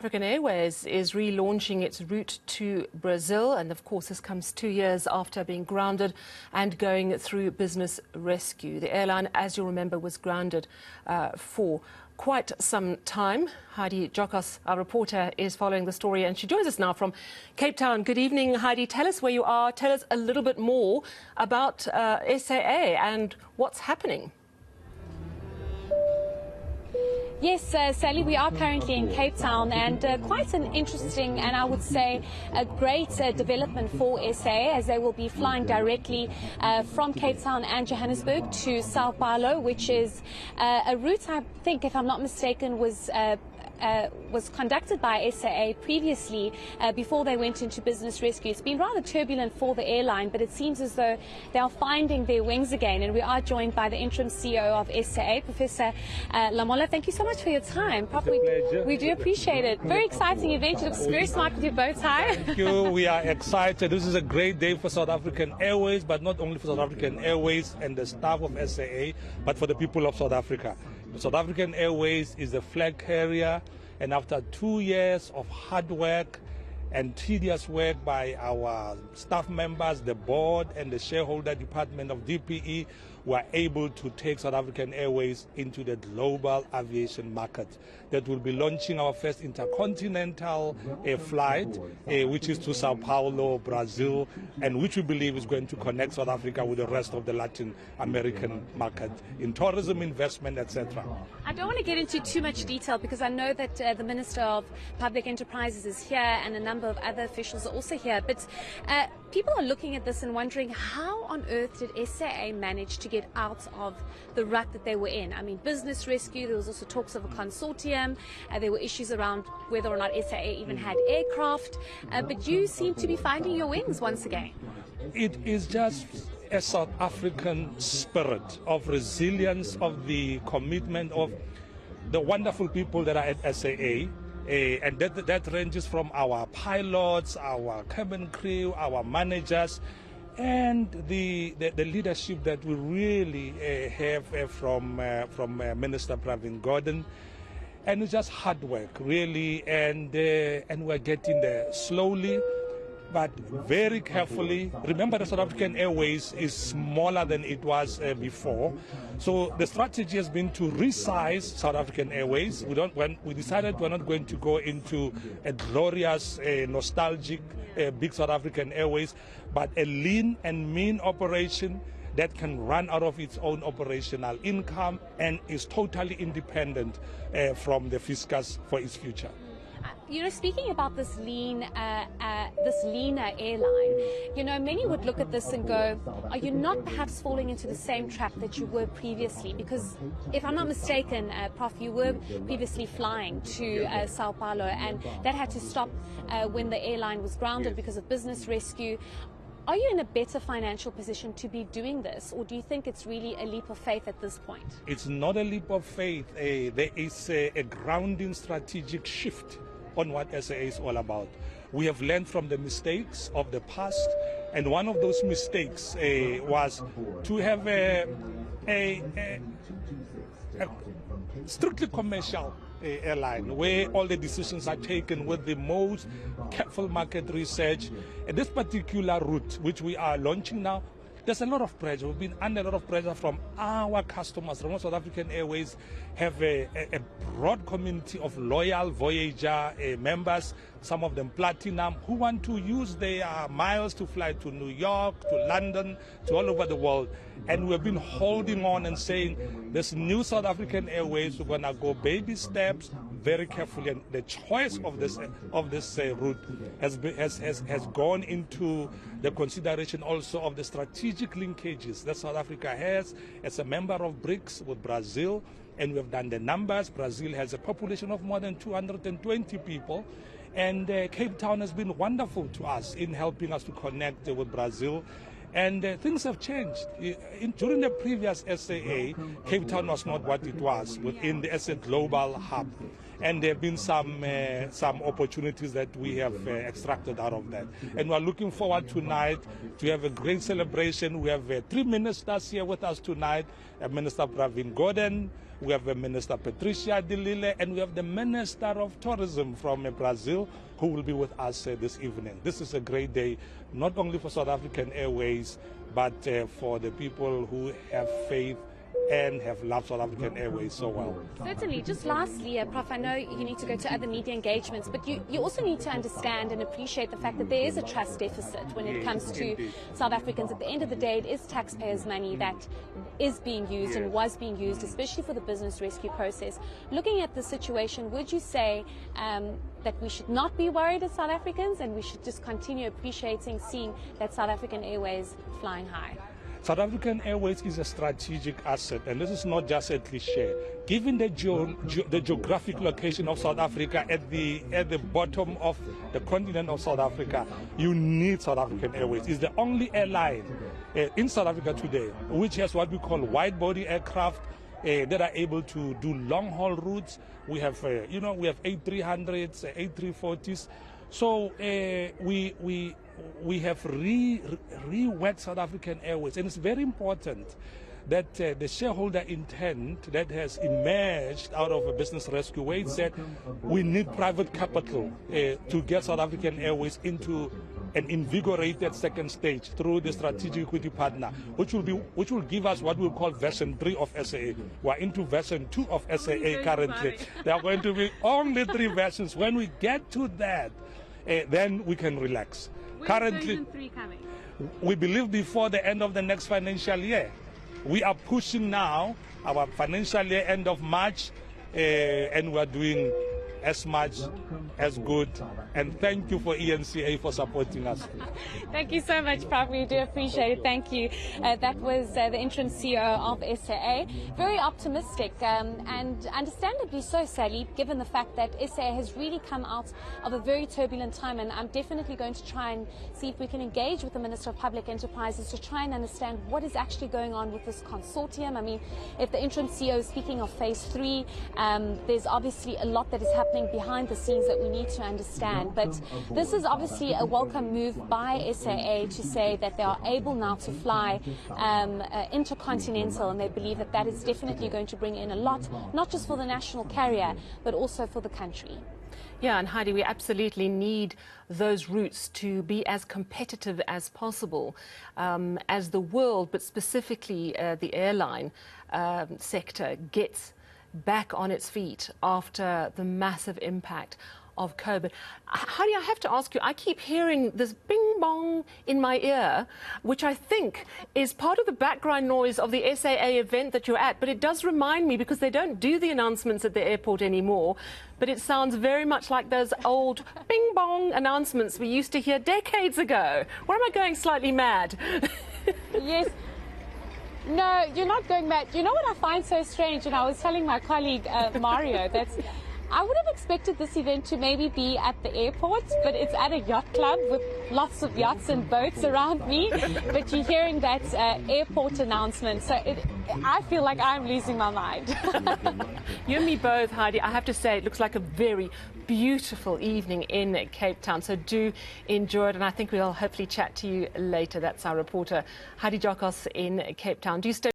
African Airways is relaunching its route to Brazil, and of course this comes 2 years after being grounded and going through business rescue. The airline, as you'll remember, was grounded for quite some time. Heidi Giokos, our reporter, is following the story, and she joins us now from Cape Town. Good evening, Heidi. Tell us where you are. Tell us a little bit more about SAA and what's happening. Yes, Sally, we are currently in Cape Town, and quite an interesting and I would say a great development for SAA, as they will be flying directly from Cape Town and Johannesburg to Sao Paulo, which is a route, I think, if I'm not mistaken, was conducted by SAA previously before they went into business rescue. It's been rather turbulent for the airline, but it seems as though they are finding their wings again. And we are joined by the interim CEO of SAA, Professor Lamola. Thank you so much for your time. Prof, we do appreciate it. Very exciting event. It looks very smart with your bow tie. Thank you. We are excited. This is a great day for South African Airways, but not only for South African Airways and the staff of SAA, but for the people of South Africa. South African Airways is the flag carrier, and after 2 years of hard work and tedious work by our staff members, the board and the shareholder department of DPE, we are able to take South African Airways into the global aviation market. That will be launching our first intercontinental flight, which is to Sao Paulo, Brazil, and which we believe is going to connect South Africa with the rest of the Latin American market in tourism, investment, etc. I don't want to get into too much detail because I know that the Minister of Public Enterprises is here and a number of other officials are also here, but people are looking at this and wondering, how on earth did SAA manage to get out of the rut that they were in? I mean, business rescue, there was also talks of a consortium, there were issues around whether or not SAA even had aircraft, but you seem to be finding your wings once again. It is just a South African spirit of resilience, of the commitment of the wonderful people that are at SAA. And that ranges from our pilots, our cabin crew, our managers, and the leadership that we really have from Minister Pravin Gordhan. And it's just hard work, really, and we're getting there slowly, but very carefully. Remember, the South African Airways is smaller than it was before. So the strategy has been to resize South African Airways. When we decided we're not going to go into a glorious, nostalgic, big South African Airways, but a lean and mean operation that can run out of its own operational income and is totally independent from the fiscus for its future. You know, speaking about this leaner airline, you know, many would look at this and go, are you not perhaps falling into the same trap that you were previously? Because if I'm not mistaken, Prof, you were previously flying to Sao Paulo, and that had to stop when the airline was grounded because of business rescue. Are you in a better financial position to be doing this, or do you think it's really a leap of faith at this point? It's not a leap of faith. There is a grounding strategic shift on what SAA is all about. We have learned from the mistakes of the past, and one of those mistakes was to have a strictly commercial airline where all the decisions are taken with the most careful market research. And this particular route, which we are launching now, there's a lot of pressure. We've been under a lot of pressure from our customers. South African Airways have a broad community of loyal Voyager members, some of them platinum, who want to use their miles to fly to New York, to London, to all over the world. And we've been holding on and saying, this new South African Airways, we're going to go baby steps, very carefully, and the choice of this route has gone into the consideration also of the strategic linkages that South Africa has as a member of BRICS with Brazil, and we've done the numbers. Brazil has a population of more than 220 people, and Cape Town has been wonderful to us in helping us to connect with Brazil. And things have changed. During the previous SAA, Cape Town was not what it was within the SA global hub. And there have been some opportunities that we have extracted out of that. And we're looking forward tonight to have a great celebration. We have 3 ministers here with us tonight. Minister Pravin Gordhan, We have Minister Patricia de Lille, and we have the Minister of Tourism from Brazil, who will be with us this evening. This is a great day, not only for South African Airways, but for the people who have faith and have loved South African Airways so well. Certainly. Just lastly, Prof, I know you need to go to other media engagements, but you also need to understand and appreciate the fact that there is a trust deficit when it comes to South Africans. At the end of the day, it is taxpayers' money that is being used and was being used, especially for the business rescue process. Looking at the situation, would you say that we should not be worried as South Africans and we should just continue appreciating seeing that South African Airways flying high? South African Airways is a strategic asset, and this is not just a cliche. Given the geographic location of South Africa at the bottom of the continent of South Africa, you need South African Airways. It's the only airline in South Africa today which has what we call wide-body aircraft that are able to do long-haul routes. We have, we have A300s, A340s. So we have reworked South African Airways, and it's very important that the shareholder intent that has emerged out of a business rescue, where it said we need private capital to get South African Airways into an invigorated second stage through the strategic equity partner, which will give us what we call version 3 of SAA. We're into version 2 of SAA currently. There are going to be only 3 versions. When we get to that, then we can relax. Currently, version 3 coming? We believe before the end of the next financial year. We are pushing now our financial year end of March, and we are doing as much as good. And thank you for eNCA for supporting us. Thank you so much, Prof. We do appreciate it. Thank you. That was the interim CEO of SAA. Very optimistic and understandably so, Sally, given the fact that SAA has really come out of a very turbulent time. And I'm definitely going to try and see if we can engage with the Minister of Public Enterprises to try and understand what is actually going on with this consortium. I mean, if the interim CEO is speaking of phase 3, there's obviously a lot that is happening behind the scenes that we need to understand. But this is obviously a welcome move by SAA to say that they are able now to fly intercontinental, and they believe that that is definitely going to bring in a lot, not just for the national carrier, but also for the country. Yeah, and Heidi, we absolutely need those routes to be as competitive as possible as the world, but specifically the airline sector gets back on its feet after the massive impact of COVID. Heidi, I have to ask you, I keep hearing this bing bong in my ear, which I think is part of the background noise of the SAA event that you're at, but it does remind me, because they don't do the announcements at the airport anymore, but it sounds very much like those old bing bong announcements we used to hear decades ago. Or am I going slightly mad? Yes. No, you're not going mad. You know what I find so strange, and I was telling my colleague Mario, that I would have expected this event to maybe be at the airport, but it's at a yacht club with lots of yachts and boats around me. But you're hearing that airport announcement, so I feel like I'm losing my mind. You and me both, Heidi. I have to say, it looks like a very beautiful evening in Cape Town, so do enjoy it, and I think we'll hopefully chat to you later. That's our reporter, Heidi Giokos in Cape Town. Do stay